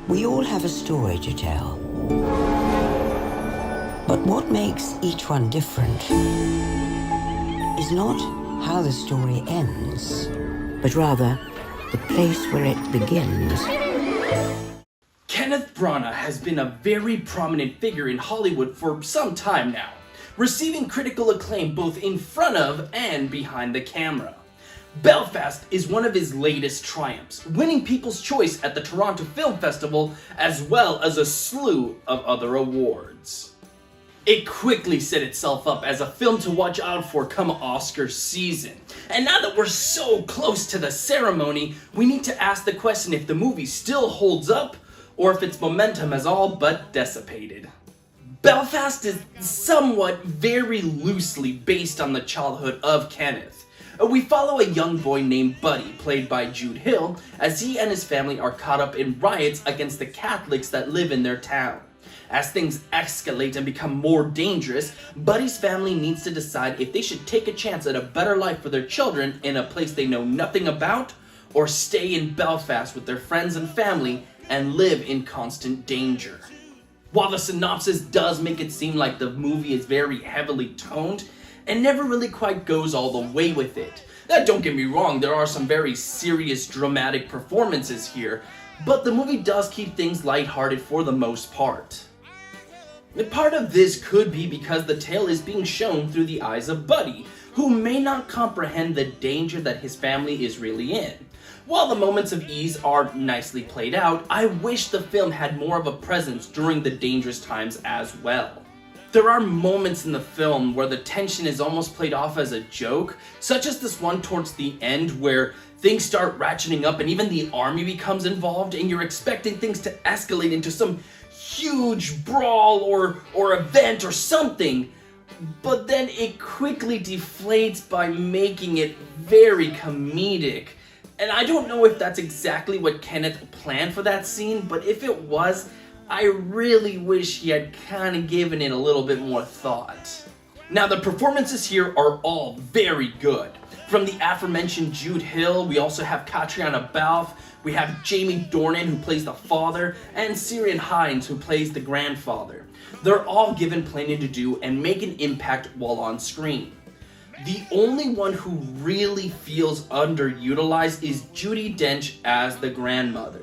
We all have a story to tell. But what makes each one different is not how the story ends, but rather the place where it begins. Kenneth Branagh has been a very prominent figure in Hollywood for some time now, receiving critical acclaim both in front of and behind the camera. Belfast is one of his latest triumphs, winning People's Choice at the Toronto Film Festival as well as a slew of other awards. It quickly set itself up as a film to watch out for come Oscar season. And now that we're so close to the ceremony, we need to ask the question if the movie still holds up or if its momentum has all but dissipated. Belfast is somewhat very loosely based on the childhood of Kenneth. We follow a young boy named Buddy, played by Jude Hill, as he and his family are caught up in riots against the Catholics that live in their town. As things escalate and become more dangerous, Buddy's family needs to decide if they should take a chance at a better life for their children in a place they know nothing about, or stay in Belfast with their friends and family and live in constant danger. While the synopsis does make it seem like the movie is very heavily toned, it never really quite goes all the way with it. Now, don't get me wrong, there are some very serious, dramatic performances here, but the movie does keep things lighthearted for the most part. And part of this could be because the tale is being shown through the eyes of Buddy, who may not comprehend the danger that his family is really in. While the moments of ease are nicely played out, I wish the film had more of a presence during the dangerous times as well. There are moments in the film where the tension is almost played off as a joke, such as this one towards the end where things start ratcheting up and even the army becomes involved and you're expecting things to escalate into some huge brawl or event or something, but then it quickly deflates by making it very comedic. And I don't know if that's exactly what Kenneth planned for that scene, but if it was, I really wish he had kind of given it a little bit more thought. Now, the performances here are all very good. From the aforementioned Jude Hill, we also have Catriona Balfe, we have Jamie Dornan who plays the father, and Ciarán Hinds who plays the grandfather. They're all given plenty to do and make an impact while on screen. The only one who really feels underutilized is Judi Dench as the grandmother.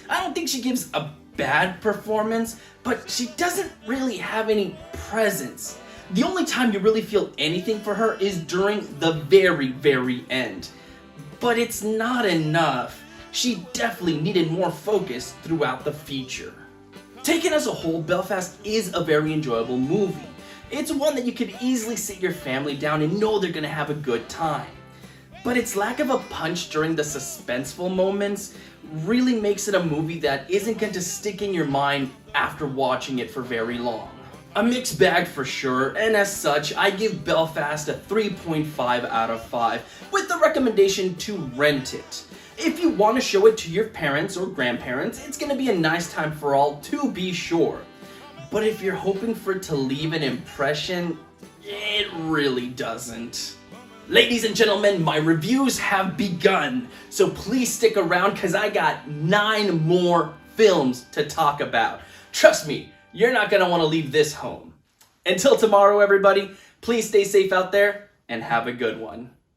I don't think she gives a bad performance, but she doesn't really have any presence. The only time you really feel anything for her is during the very, very end. But it's not enough. She definitely needed more focus throughout the feature. Taken as a whole, Belfast is a very enjoyable movie. It's one that you could easily sit your family down and know they're gonna have a good time. But its lack of a punch during the suspenseful moments really makes it a movie that isn't going to stick in your mind after watching it for very long. A mixed bag for sure, and as such, I give Belfast a 3.5 out of 5, with the recommendation to rent it. If you want to show it to your parents or grandparents, it's going to be a nice time for all, to be sure. But if you're hoping for it to leave an impression, it really doesn't. Ladies and gentlemen, my reviews have begun, so please stick around because I got 9 more films to talk about. Trust me, you're not going to want to leave this home. Until tomorrow, everybody, please stay safe out there and have a good one.